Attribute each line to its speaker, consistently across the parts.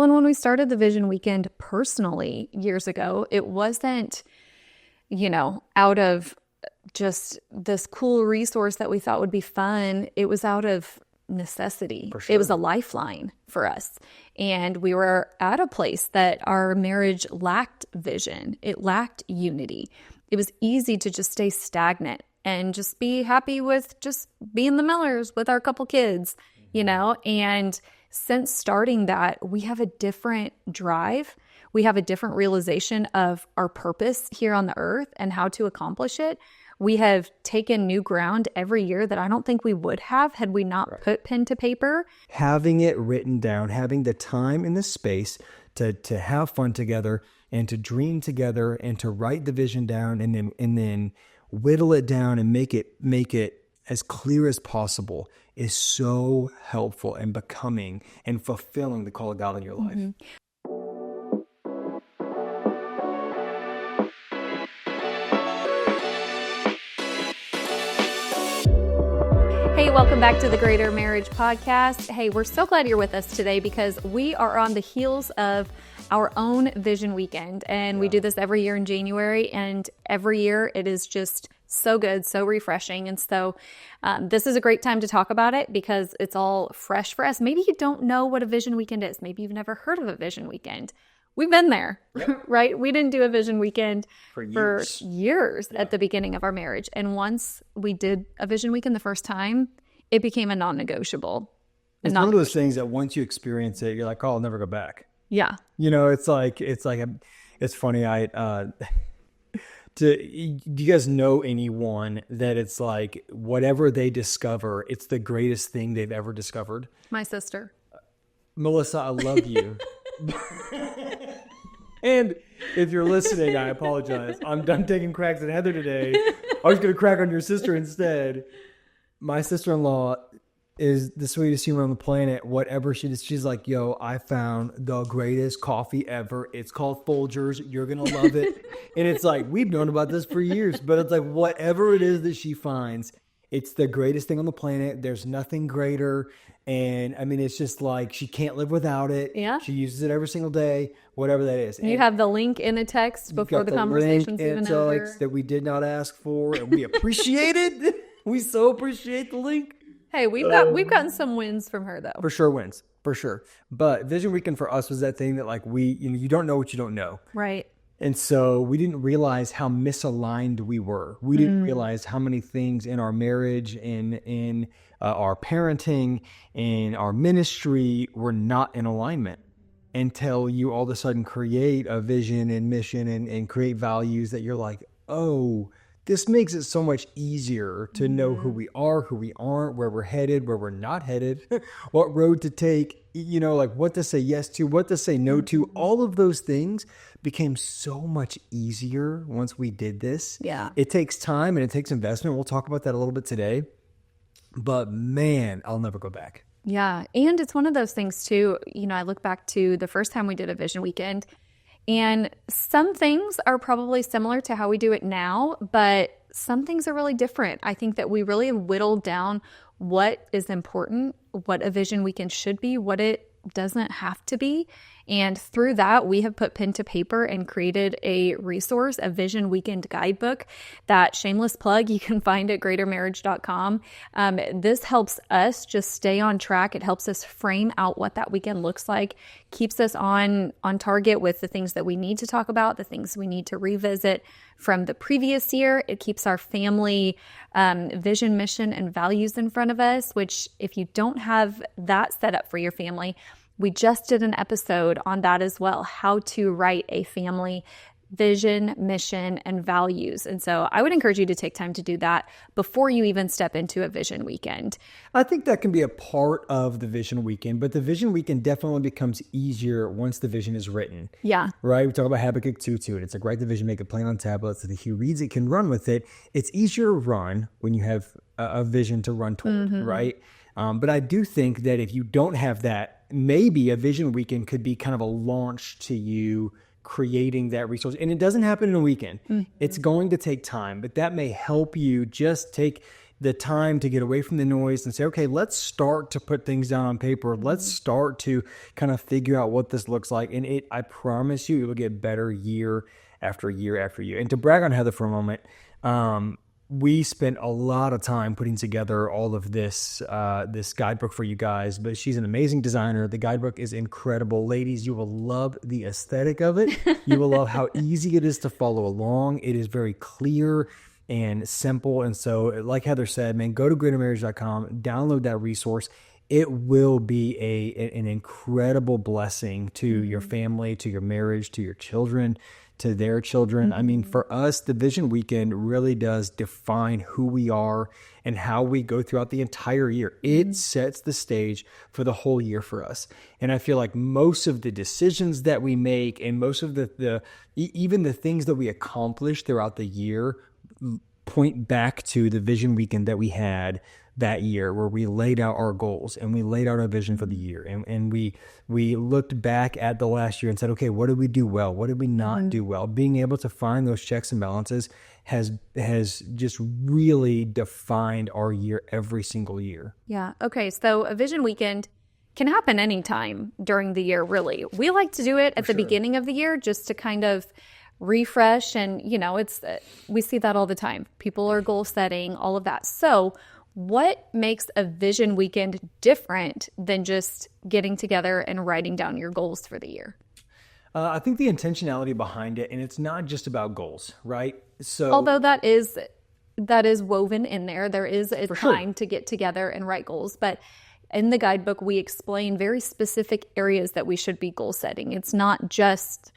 Speaker 1: Well, and when we started the Vision Weekend personally years ago, it wasn't, out of just this cool resource that we thought would be fun. It was out of necessity.
Speaker 2: For sure.
Speaker 1: It was a lifeline for us. And we were at a place that our marriage lacked vision. It lacked unity. It was easy to just stay stagnant and just be happy with just being the Millers with our couple kids, and since starting that, we have a different drive. We have a different realization of our purpose here on the earth and how to accomplish it. We have taken new ground every year that I don't think we would have had we not put pen to paper.
Speaker 2: Having it written down, having the time and the space to have fun together and to dream together and to write the vision down and then whittle it down and make it as clear as possible is so helpful and becoming and fulfilling the call of God in your life.
Speaker 1: Mm-hmm. Hey, welcome back to the Greater Marriage Podcast. Hey, we're so glad you're with us today because we are on the heels of our own Vision Weekend. And we do this every year in January. And every year it is just so good, so refreshing. And so this is a great time to talk about it because it's all fresh for us. Maybe you don't know what a Vision Weekend is. Maybe you've never heard of a Vision Weekend. We've been there, right? We didn't do a Vision Weekend for years at the beginning of our marriage. And once we did a Vision Weekend the first time, it became a non-negotiable.
Speaker 2: It's one of those things that once you experience it, you're like, oh, I'll never go back.
Speaker 1: Yeah.
Speaker 2: It's funny. Do you guys know anyone that it's like whatever they discover, it's the greatest thing they've ever discovered?
Speaker 1: My sister.
Speaker 2: Melissa, I love you. And if you're listening, I apologize. I'm done taking cracks at Heather today. I was going to crack on your sister instead. My sister-in-law is the sweetest human on the planet. Whatever she does, she's like, yo, I found the greatest coffee ever. It's called Folgers. You're going to love it. And it's like, we've known about this for years, but it's like whatever it is that she finds, it's the greatest thing on the planet. There's nothing greater. And I mean, it's just like she can't live without it.
Speaker 1: Yeah.
Speaker 2: She uses it every single day, whatever that is.
Speaker 1: You have the link in a text before the conversation's even over.
Speaker 2: That we did not ask for, and we appreciate it. We so appreciate the link.
Speaker 1: Hey, we've gotten some wins from her though.
Speaker 2: For sure wins. For sure. But Vision Weekend for us was that thing that like you don't know what you don't know.
Speaker 1: Right.
Speaker 2: And so we didn't realize how misaligned we were. We didn't realize how many things in our marriage and in our parenting and our ministry were not in alignment until you all of a sudden create a vision and mission and create values that you're like, oh, this makes it so much easier to know who we are, who we aren't, where we're headed, where we're not headed, what road to take, like what to say yes to, what to say no to. All of those things became so much easier once we did this.
Speaker 1: Yeah.
Speaker 2: It takes time and it takes investment. We'll talk about that a little bit today. But man, I'll never go back.
Speaker 1: Yeah. And it's one of those things too, I look back to the first time we did a Vision Weekend, and some things are probably similar to how we do it now, but some things are really different. I think that we really whittled down what is important, what a Vision Weekend should be, what it doesn't have to be. And through that, we have put pen to paper and created a resource, a Vision Weekend guidebook that, shameless plug, you can find at greatermarriage.com. This helps us just stay on track. It helps us frame out what that weekend looks like, keeps us on target with the things that we need to talk about, the things we need to revisit from the previous year. It keeps our family vision, mission, and values in front of us, which if you don't have that set up for your family, we just did an episode on that as well, how to write a family vision, mission, and values. And so I would encourage you to take time to do that before you even step into a Vision Weekend.
Speaker 2: I think that can be a part of the Vision Weekend, but the Vision Weekend definitely becomes easier once the vision is written.
Speaker 1: Yeah.
Speaker 2: Right? We talk about Habakkuk 2:2, and it's like, write the vision, make it plain on tablets, so that he reads it, can run with it. It's easier to run when you have a vision to run toward, right? But I do think that if you don't have that, maybe a Vision Weekend could be kind of a launch to you creating that resource. And it doesn't happen in a weekend. It's going to take time, but that may help you just take the time to get away from the noise and say, okay, let's start to put things down on paper. Let's start to kind of figure out what this looks like. And I promise you, it will get better year after year after year. And to brag on Heather for a moment, we spent a lot of time putting together all of this guidebook for you guys, but she's an amazing designer. The guidebook is incredible. Ladies, you will love the aesthetic of it. You will love how easy it is to follow along. It is very clear and simple. And so, like Heather said, man, go to greatermarriage.com, download that resource. It will be an incredible blessing to your family, to your marriage, to your children, to their children. I mean, for us, the Vision Weekend really does define who we are and how we go throughout the entire year. It sets the stage for the whole year for us. And I feel like most of the decisions that we make and most of even the things that we accomplish throughout the year point back to the Vision Weekend that we had that year, where we laid out our goals and we laid out our vision for the year. And we looked back at the last year and said, okay, what did we do well? What did we not do well? Being able to find those checks and balances has just really defined our year every single year.
Speaker 1: Yeah. Okay. So a Vision Weekend can happen anytime during the year, really. We like to do it at the beginning of the year just to kind of refresh. And, we see that all the time. People are goal setting, all of that. So what makes a Vision Weekend different than just getting together and writing down your goals for the year?
Speaker 2: I think the intentionality behind it, and it's not just about goals, right? So,
Speaker 1: although that is woven in there is a time to get together and write goals. But in the guidebook, we explain very specific areas that we should be goal setting. It's not just,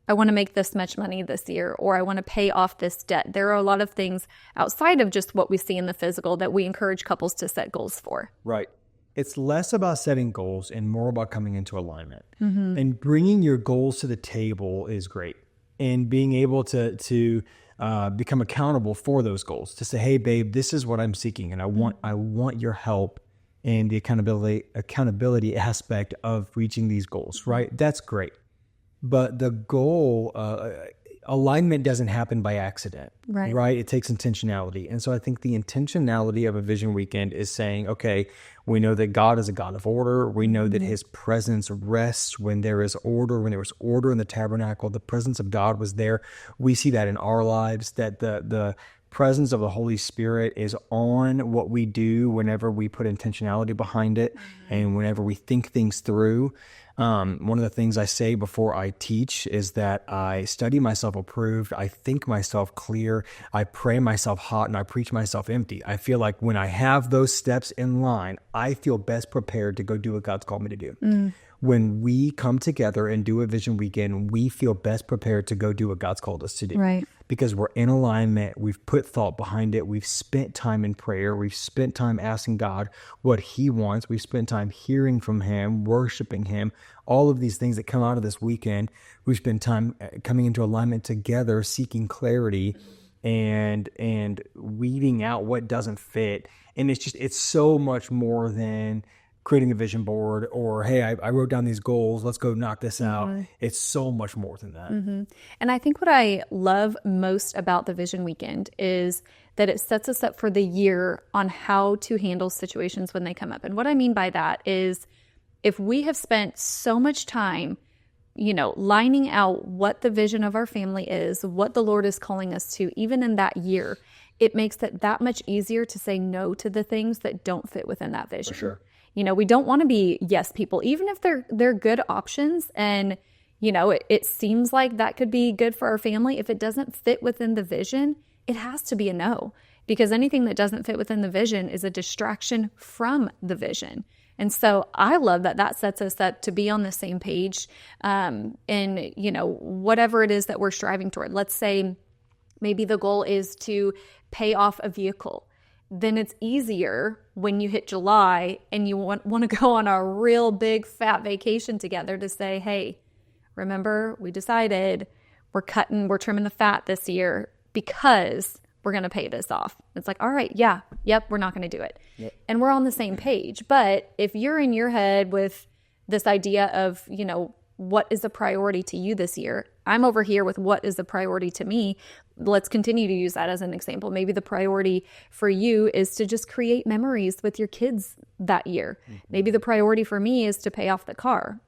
Speaker 1: I want to make this much money this year, or I want to pay off this debt. There are a lot of things outside of just what we see in the physical that we encourage couples to set goals for.
Speaker 2: Right. It's less about setting goals and more about coming into alignment. And bringing your goals to the table is great. And being able to become accountable for those goals, to say, hey, babe, this is what I'm seeking. And I want your help in the accountability aspect of reaching these goals, right? That's great. But the goal, alignment doesn't happen by accident, right? It takes intentionality. And so I think the intentionality of a Vision Weekend is saying, okay, we know that God is a God of order. We know that his presence rests when there is order. When there was order in the tabernacle, the presence of God was there. We see that in our lives, that the presence of the Holy Spirit is on what we do whenever we put intentionality behind it and whenever we think things through. One of the things I say before I teach is that I study myself approved, I think myself clear, I pray myself hot, and I preach myself empty. I feel like when I have those steps in line, I feel best prepared to go do what God's called me to do. When we come together and do a Vision Weekend, we feel best prepared to go do what God's called us to do.
Speaker 1: Right.
Speaker 2: Because we're in alignment. We've put thought behind it. We've spent time in prayer. We've spent time asking God what he wants. We've spent time hearing from him, worshiping him, all of these things that come out of this weekend. We've spent time coming into alignment together, seeking clarity and weeding out what doesn't fit. And it's so much more than creating a vision board or, hey, I wrote down these goals, let's go knock this out. It's so much more than that.
Speaker 1: And I think what I love most about the Vision Weekend is that it sets us up for the year on how to handle situations when they come up. And what I mean by that is if we have spent so much time, lining out what the vision of our family is, what the Lord is calling us to, even in that year, it makes it that much easier to say no to the things that don't fit within that vision.
Speaker 2: For sure.
Speaker 1: We don't want to be yes people, even if they're good options. And, it seems like that could be good for our family. If it doesn't fit within the vision, it has to be a no, because anything that doesn't fit within the vision is a distraction from the vision. And so I love that sets us up to be on the same page in, whatever it is that we're striving toward. Let's say maybe the goal is to pay off a vehicle. Then it's easier when you hit July and you want to go on a real big fat vacation together to say, hey, remember we decided we're trimming the fat this year because we're going to pay this off. It's like, all right, we're not going to do it. Yep. And we're on the same page. But if you're in your head with this idea of, what is a priority to you this year? I'm over here with what is a priority to me. Let's continue to use that as an example. Maybe the priority for you is to just create memories with your kids that year. Maybe the priority for me is to pay off the car.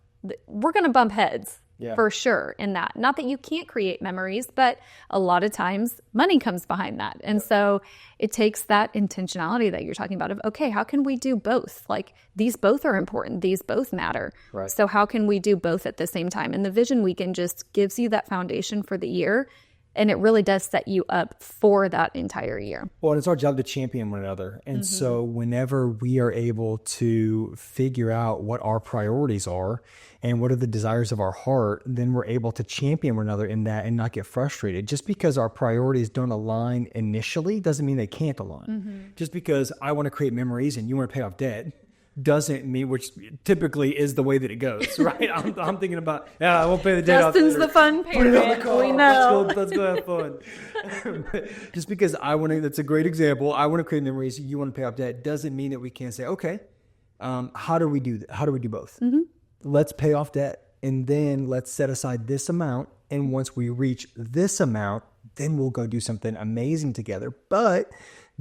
Speaker 1: We're going to bump heads. Yeah. For sure in that. Not that you can't create memories, but a lot of times money comes behind that. And so it takes that intentionality that you're talking about of, okay, how can we do both? Like these both are important. These both matter. Right. So how can we do both at the same time? And the Vision Weekend just gives you that foundation for the year. And it really does set you up for that entire year.
Speaker 2: Well, and it's our job to champion one another. And so whenever we are able to figure out what our priorities are and what are the desires of our heart, then we're able to champion one another in that and not get frustrated. Just because our priorities don't align initially doesn't mean they can't align. Just because I want to create memories and you want to pay off debt doesn't mean, which typically is the way that it goes, right? I'm thinking about, I won't pay the debt off.
Speaker 1: Justin's the fun parent. We know.
Speaker 2: Let's go have fun. Just because that's a great example. I want to create memories. You want to pay off debt doesn't mean that we can't say, okay, how do we do that? How do we do both? Let's pay off debt and then let's set aside this amount. And once we reach this amount, then we'll go do something amazing together. But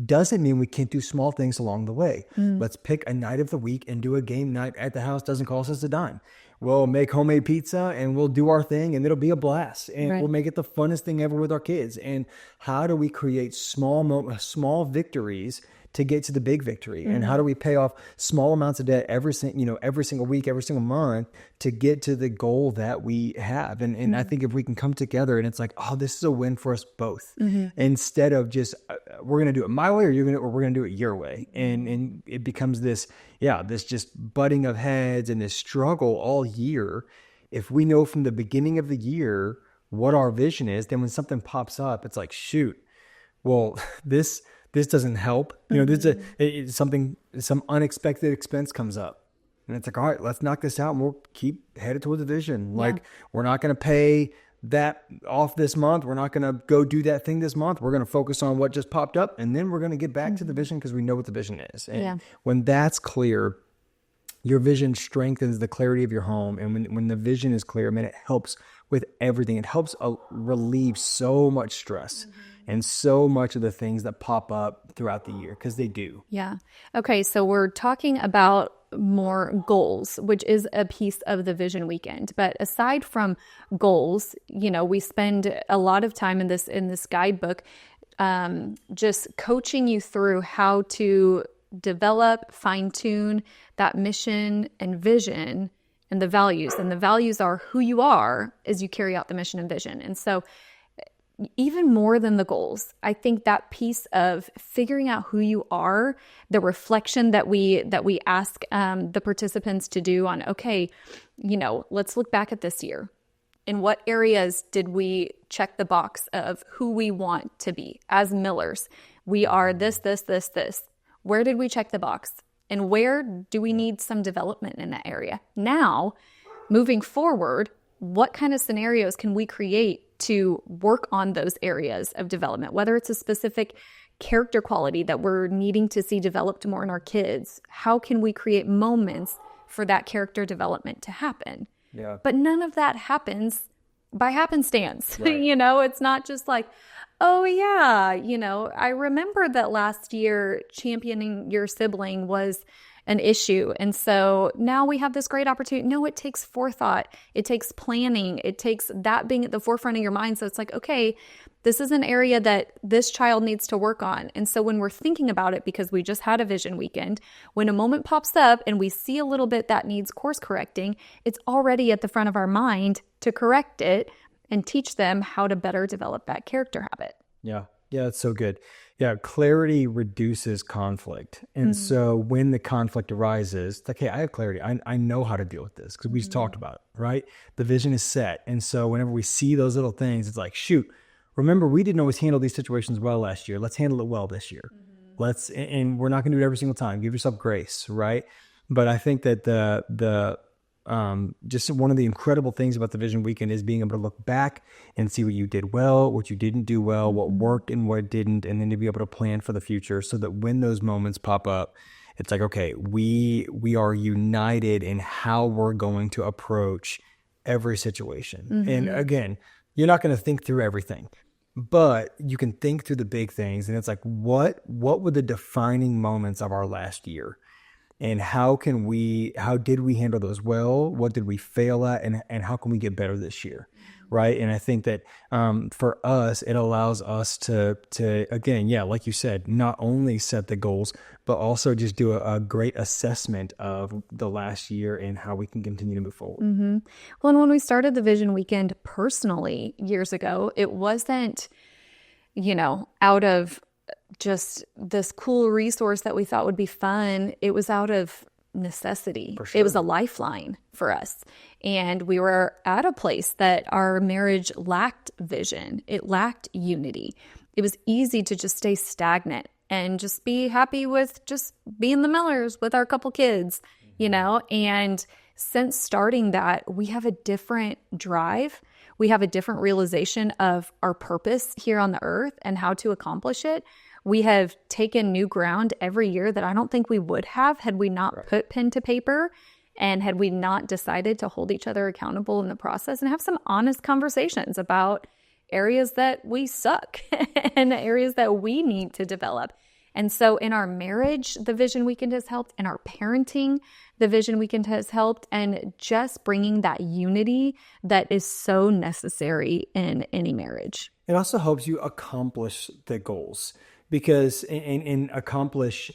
Speaker 2: doesn't mean we can't do small things along the way. Let's pick a night of the week and do a game night at the house. Doesn't cost us a dime. We'll make homemade pizza and we'll do our thing and it'll be a blast. And we'll make it the funnest thing ever with our kids. And how do we create small victories to get to the big victory? And how do we pay off small amounts of debt every single week, every single month to get to the goal that we have? And I think if we can come together and it's like, oh, this is a win for us both, instead of just we're going to do it my way or we're going to do it your way. And it becomes this just butting of heads and this struggle all year. If we know from the beginning of the year what our vision is, then when something pops up, it's like, shoot, well, this doesn't help. Some unexpected expense comes up. And it's like, all right, let's knock this out and we'll keep headed toward the vision. Like, we're not going to pay that off this month. We're not going to go do that thing this month. We're going to focus on what just popped up. And then we're going to get back to the vision because we know what the vision is. And when that's clear, your vision strengthens the clarity of your home. And when the vision is clear, man, it helps with everything. It helps relieve so much stress. And so much of the things that pop up throughout the year, because they do. Yeah.
Speaker 1: Okay, so we're talking about more goals, which is a piece of the Vision Weekend. But aside from goals, we spend a lot of time in this guidebook just coaching you through how to develop, fine-tune that mission and vision and the values. And the values are who you are as you carry out the mission and vision. And so even more than the goals, I think that piece of figuring out who you are, the reflection that we ask the participants to do on, okay, let's look back at this year. In what areas did we check the box of who we want to be as Millers? We are this. Where did we check the box? And where do we need some development in that area? Now, moving forward, what kind of scenarios can we create to work on those areas of development, whether it's a specific character quality that we're needing to see developed more in our kids? How can we create moments for that character development to happen? Yeah. But none of that happens by happenstance. Right. It's not just like, oh yeah, I remember that last year championing your sibling was an issue. And so now we have this great opportunity. No, it takes forethought. It takes planning. It takes that being at the forefront of your mind. So it's like, okay, this is an area that this child needs to work on. And so when we're thinking about it, because we just had a Vision Weekend, when a moment pops up and we see a little bit that needs course correcting, it's already at the front of our mind to correct it and teach them how to better develop that character habit.
Speaker 2: Yeah. Yeah, that's so good. Yeah, clarity reduces conflict. And so when the conflict arises, it's like, hey, I have clarity. I know how to deal with this because we just talked about it, right? The vision is set. And so whenever we see those little things, it's like, shoot, remember, we didn't always handle these situations well last year. Let's handle it well this year. And we're not going to do it every single time. Give yourself grace, right? But I think that just one of the incredible things about the Vision Weekend is being able to look back and see what you did well, what you didn't do well, what worked and what didn't, and then to be able to plan for the future so that when those moments pop up, it's like, okay, we are united in how we're going to approach every situation. And again, you're not going to think through everything, but you can think through the big things. And it's like, what were the defining moments of our last year? And how did we handle those well? What did we fail at? And how can we get better this year? Right. And I think that for us, it allows us to again, yeah, like you said, not only set the goals, but also just do a great assessment of the last year and how we can continue to move forward.
Speaker 1: Well, and when we started the Vision Weekend personally years ago, it wasn't, out of just this cool resource that we thought would be fun. It was out of necessity.
Speaker 2: For sure.
Speaker 1: It was a lifeline for us. And we were at a place that our marriage lacked vision. It lacked unity. It was easy to just stay stagnant and just be happy with just being the Millers with our couple kids, And since starting that, we have a different drive. We have a different realization of our purpose here on the earth and how to accomplish it. We have taken new ground every year that I don't think we would have had we not put pen to paper and had we not decided to hold each other accountable in the process and have some honest conversations about areas that we suck and areas that we need to develop. And so in our marriage, the Vision Weekend has helped. In our parenting, the Vision Weekend has helped. And just bringing that unity that is so necessary in any marriage.
Speaker 2: It also helps you accomplish the goals. Because and accomplish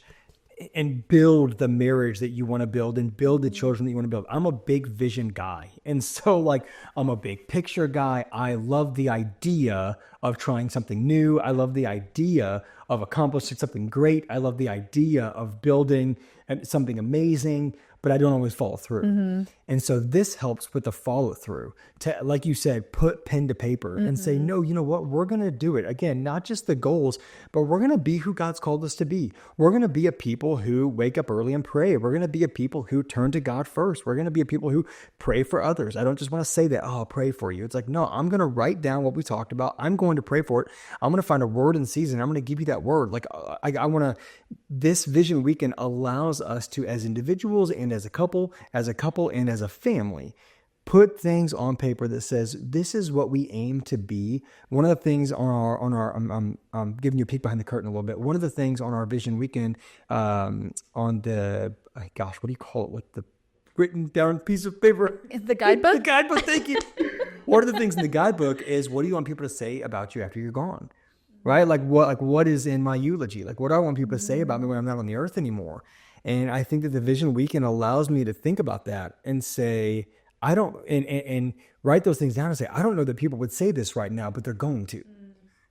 Speaker 2: and build the marriage that you want to build and build the children that you want to build. I'm a big vision guy. And so I'm a big picture guy. I love the idea of trying something new. I love the idea of accomplishing something great. I love the idea of building something amazing, but I don't always follow through. And so this helps with the follow through to, like you said, put pen to paper and say, no, you know what? We're going to do it. Again, not just the goals, but we're going to be who God's called us to be. We're going to be a people who wake up early and pray. We're going to be a people who turn to God first. We're going to be a people who pray for others. I don't just want to say that, I'll pray for you. It's like, no, I'm going to write down what we talked about. I'm going to pray for it. I'm going to find a word in season. I'm going to give you that word. I want to, this Vision Weekend allows us to, as individuals and as a couple and as a family, put things on paper that says, this is what we aim to be. One of the things on our I'm giving you a peek behind the curtain a little bit. One of the things on our Vision Weekend, on the, what do you call it? With the written down piece of paper.
Speaker 1: The guidebook?
Speaker 2: The guidebook, thank you. One of the things in the guidebook is, what do you want people to say about you after you're gone? Right? What is in my eulogy? What do I want people to say about me when I'm not on the earth anymore? And I think that the Vision Weekend allows me to think about that and say, I don't, and write those things down and say, I don't know that people would say this right now, but they're going to.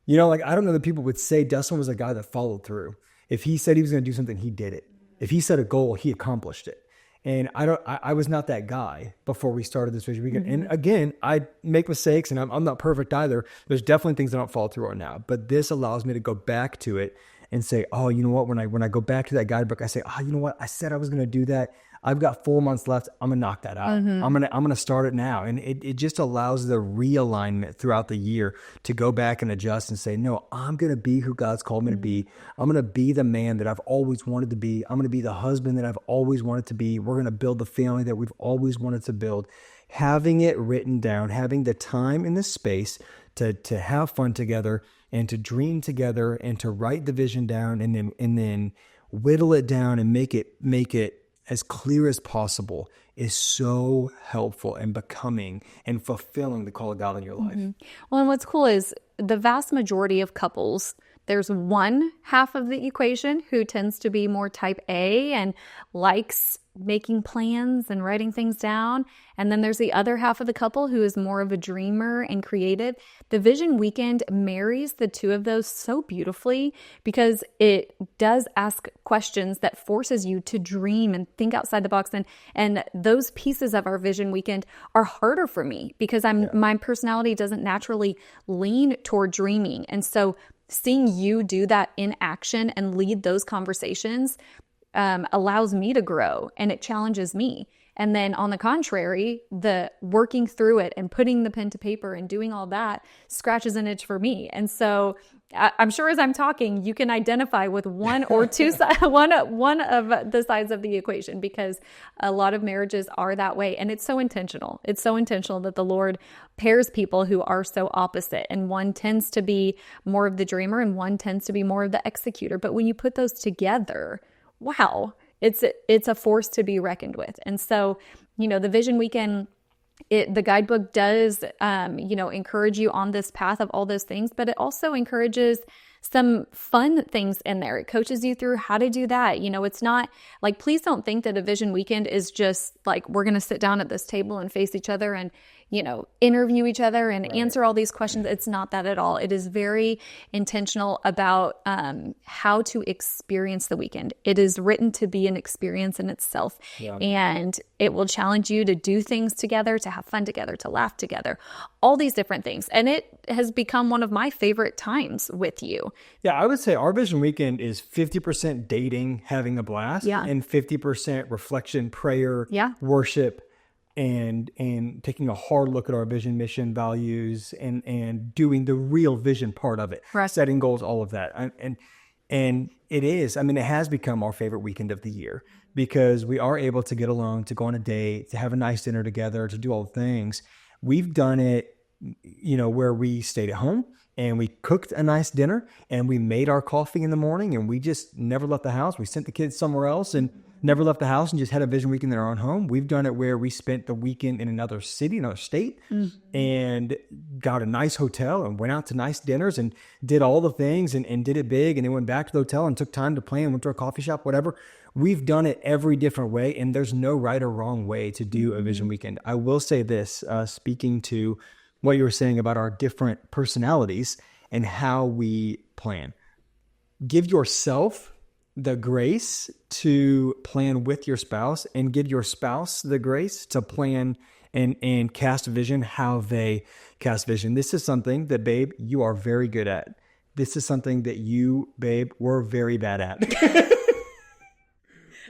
Speaker 2: I don't know that people would say Dustin was a guy that followed through. If he said he was going to do something, he did it. If he set a goal, he accomplished it. And I was not that guy before we started this Vision Weekend. And again, I make mistakes and I'm not perfect either. There's definitely things that I don't follow through on now, but this allows me to go back to it and say, oh, you know what? When I go back to that guidebook, I say, oh, you know what? I said I was going to do that. I've got 4 months left. I'm going to knock that out. I'm going to start it now. And it just allows the realignment throughout the year to go back and adjust and say, no, I'm going to be who God's called me to be. I'm going to be the man that I've always wanted to be. I'm going to be the husband that I've always wanted to be. We're going to build the family that we've always wanted to build. Having it written down, having the time and the space to have fun together and to dream together and to write the vision down and then whittle it down and make it as clear as possible is so helpful and becoming and fulfilling the call of God in your life.
Speaker 1: Well, and what's cool is the vast majority of couples, there's one half of the equation who tends to be more type A and likes making plans and writing things down. And then there's the other half of the couple who is more of a dreamer and creative. The Vision Weekend marries the two of those so beautifully because it does ask questions that forces you to dream and think outside the box. And those pieces of our Vision Weekend are harder for me because my personality doesn't naturally lean toward dreaming. And so seeing you do that in action and lead those conversations allows me to grow and it challenges me. And then on the contrary, the working through it and putting the pen to paper and doing all that scratches an itch for me. And so I'm sure as I'm talking, you can identify with one or two one of the sides of the equation, because a lot of marriages are that way. And it's so intentional. It's so intentional that the Lord pairs people who are so opposite. And one tends to be more of the dreamer and one tends to be more of the executor. But when you put those together, wow, it's a force to be reckoned with. And so, the Vision Weekend, the guidebook does, encourage you on this path of all those things, but it also encourages some fun things in there. It coaches you through how to do that. It's not like, please don't think that a Vision Weekend is just like, we're going to sit down at this table and face each other and, interview each other and answer all these questions. It's not that at all. It is very intentional about how to experience the weekend. It is written to be an experience in itself. Yeah. And it will challenge you to do things together, to have fun together, to laugh together, all these different things. And it has become one of my favorite times with you.
Speaker 2: Yeah, I would say our Vision Weekend is 50% dating, having a blast, and 50% reflection, prayer, worship, and taking a hard look at our vision, mission, values, and doing the real vision part of it, setting goals, all of that. And it is, it has become our favorite weekend of the year, because we are able to get alone, to go on a date, to have a nice dinner together, to do all the things. We've done it, where we stayed at home and we cooked a nice dinner and we made our coffee in the morning and we just never left the house. We sent the kids somewhere else and never left the house and just had a Vision Weekend in our own home. We've done it where we spent the weekend in another city, another state, and got a nice hotel and went out to nice dinners and did all the things and did it big, and then went back to the hotel and took time to plan, went to a coffee shop, whatever. We've done it every different way, and there's no right or wrong way to do a Vision Weekend. I will say this, speaking to what you were saying about our different personalities and how we plan. Give yourself the grace to plan with your spouse, and give your spouse the grace to plan and cast vision how they cast vision. This is something that, babe, you are very good at. This is something that you, babe, were very bad at.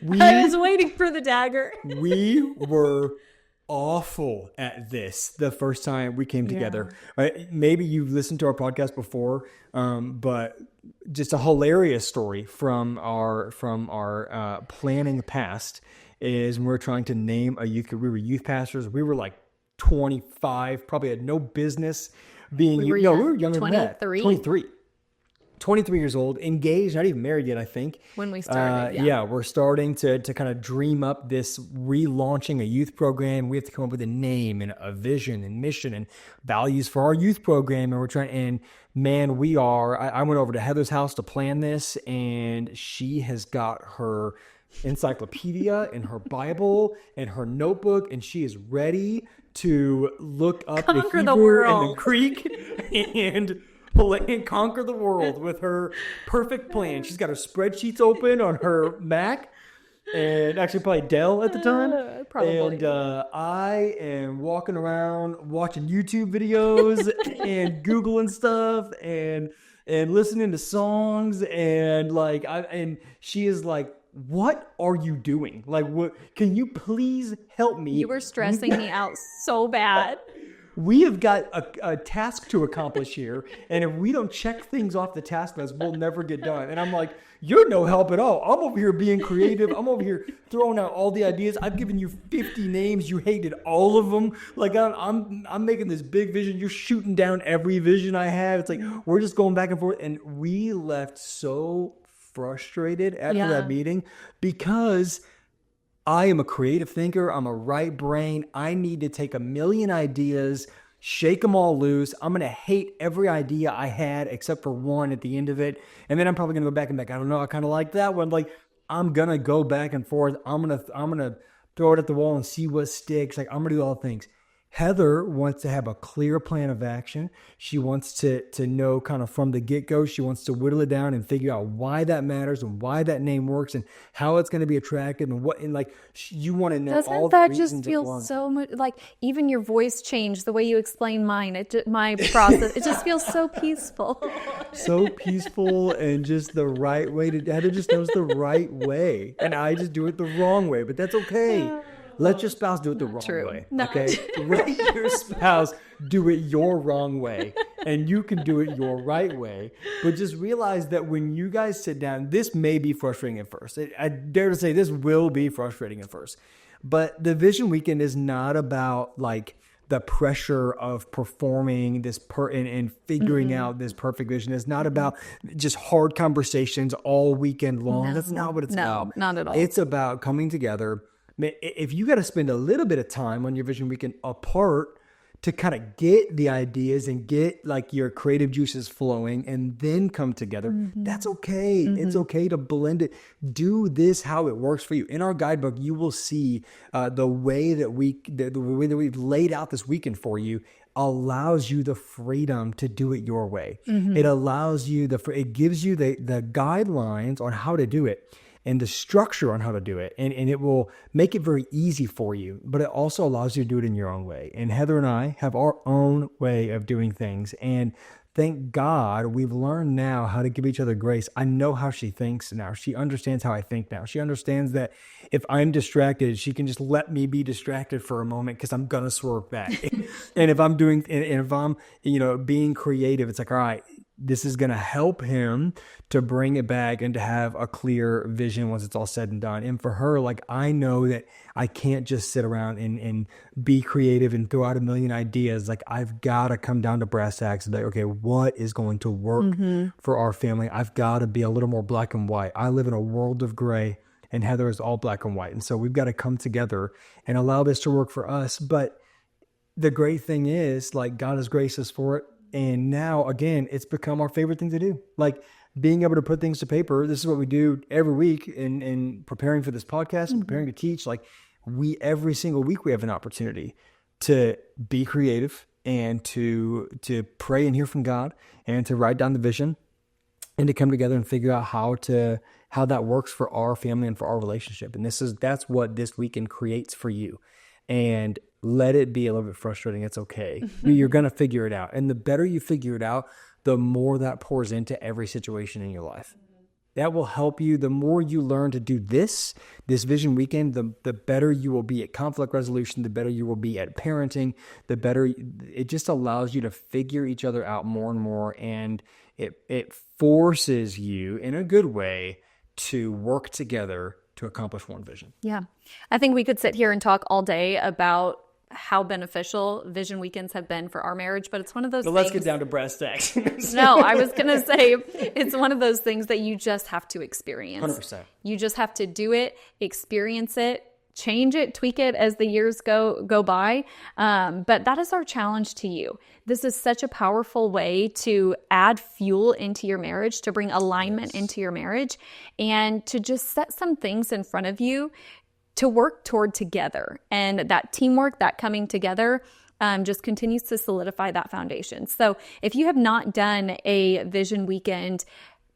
Speaker 1: I was waiting for the dagger.
Speaker 2: We were awful at this the first time we came together. Maybe you've listened to our podcast before, but just a hilarious story from our planning past is when we were trying to name a youth group. We were youth pastors. We were like 25, probably had no business being. We were younger than that. 23 years old, engaged, not even married yet, I think.
Speaker 1: When we started,
Speaker 2: we're starting to kind of dream up this relaunching a youth program. We have to come up with a name and a vision and mission and values for our youth program. And we're trying, and man, I went over to Heather's house to plan this, and she has got her encyclopedia and her Bible and her notebook, and she is ready to look up the Hebrew and the Greek and conquer the world with her perfect plan. She's got her spreadsheets open on her Mac, and actually probably Dell at the time.
Speaker 1: Probably.
Speaker 2: And I am walking around watching YouTube videos and Googling stuff and listening to songs, and she is like, what are you doing? Like, what? Can you please help me?
Speaker 1: You were stressing me out so bad.
Speaker 2: We have got a task to accomplish here, and if we don't check things off the task list, we'll never get done. And I'm like, you're no help at all. I'm over here being creative. I'm over here throwing out all the ideas. I've given you 50 names. You hated all of them. Like, I'm making this big vision. You're shooting down every vision I have. It's like, we're just going back and forth. And we left so frustrated after that meeting, because I am a creative thinker. I'm a right brain. I need to take a million ideas, shake them all loose. I'm going to hate every idea I had except for one at the end of it. And then I'm probably going to go back and I don't know, I kind of like that one. Like, I'm going to go back and forth. I'm going to throw it at the wall and see what sticks. Like, I'm going to do all things. Heather wants to have a clear plan of action. She wants to know kind of from the get-go. She wants to whittle it down and figure out why that matters and why that name works and how it's going to be attractive and what, and like, you want to know all the reasons.
Speaker 1: Doesn't that just feel so much like, even your voice changed the way you explain mine, my process, it just feels so peaceful.
Speaker 2: So peaceful, and just the right way Heather just knows the right way, and I just do it the wrong way, but that's okay. Let your spouse do it the wrong
Speaker 1: true.
Speaker 2: way.
Speaker 1: Not
Speaker 2: Okay. Let your spouse do it your wrong way, and you can do it your right way. But just realize that when you guys sit down, this may be frustrating at first. I dare to say this will be frustrating at first. But the Vision Weekend is not about like the pressure of performing this and figuring out this perfect vision. It's not about just hard conversations all weekend long. That's not what it's about.
Speaker 1: Not at all.
Speaker 2: It's about coming together. If you got to spend a little bit of time on your Vision Weekend apart to kind of get the ideas and get like your creative juices flowing and then come together, that's okay. It's okay to blend it. Do this how it works for you. In our guidebook, you will see the way that we've laid out this weekend for you allows you the freedom to do it your way. It allows you it gives you the guidelines on how to do it and the structure on how to do it. And it will make it very easy for you, but it also allows you to do it in your own way. And Heather and I have our own way of doing things. And thank God we've learned now how to give each other grace. I know how she thinks now. She understands how I think now. She understands that if I'm distracted, she can just let me be distracted for a moment because I'm going to swerve back. And if I'm being creative, it's like, all right, this is going to help him to bring it back and to have a clear vision once it's all said and done. And for her, like, I know that I can't just sit around and be creative and throw out a million ideas. Like, I've got to come down to brass tacks and be like, okay, what is going to work for our family? I've got to be a little more black and white. I live in a world of gray, and Heather is all black and white. And so we've got to come together and allow this to work for us. But the great thing is, like, God has graced us for it. And now, again, it's become our favorite thing to do. Like, being able to put things to paper. This is what we do every week in preparing for this podcast and preparing to teach. Like, every single week we have an opportunity to be creative and to pray and hear from God and to write down the vision and to come together and figure out how that works for our family and for our relationship. And that's what this weekend creates for you. And let it be a little bit frustrating. It's okay. You're going to figure it out. And the better you figure it out, the more that pours into every situation in your life. That will help you. The more you learn to do this Vision Weekend, the better you will be at conflict resolution, the better you will be at parenting, the better it just allows you to figure each other out more and more. And it forces you in a good way to work together to accomplish one vision.
Speaker 1: Yeah. I think we could sit here and talk all day about how beneficial Vision Weekends have been for our marriage, but it's one of those things.
Speaker 2: Let's get down to brass tacks.
Speaker 1: No, I was going to say it's one of those things that you just have to experience.
Speaker 2: 100%.
Speaker 1: You just have to do it, experience it, change it, tweak it as the years go by. But that is our challenge to you. This is such a powerful way to add fuel into your marriage, to bring alignment into your marriage, and to just set some things in front of you to work toward together. And that teamwork, that coming together, just continues to solidify that foundation. So if you have not done a Vision Weekend,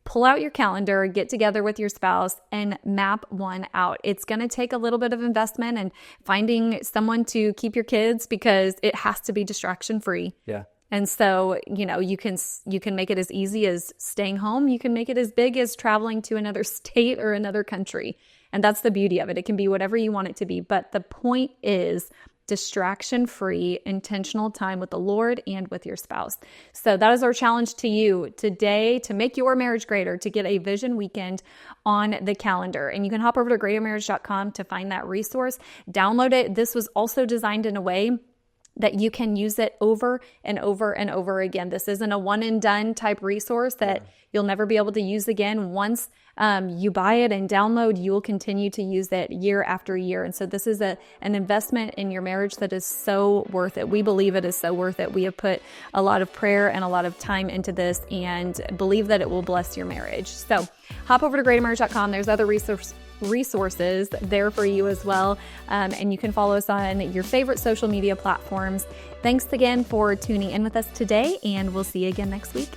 Speaker 1: pull out your calendar, get together with your spouse, and map one out. It's going to take a little bit of investment and finding someone to keep your kids because it has to be distraction free.
Speaker 2: Yeah.
Speaker 1: And so, you can make it as easy as staying home. You can make it as big as traveling to another state or another country. And that's the beauty of it. It can be whatever you want it to be. But the point is distraction-free, intentional time with the Lord and with your spouse. So that is our challenge to you today, to make your marriage greater, to get a Vision Weekend on the calendar. And you can hop over to greatermarriage.com to find that resource. Download it. This was also designed in a way that you can use it over and over and over again. This isn't a one and done type resource that you'll never be able to use again. Once you buy it and download, you will continue to use it year after year. And so this is an investment in your marriage that is so worth it. We believe it is so worth it. We have put a lot of prayer and a lot of time into this and believe that it will bless your marriage. So hop over to greatermarriage.com. There's other resources there for you as well. And you can follow us on your favorite social media platforms. Thanks again for tuning in with us today, and we'll see you again next week.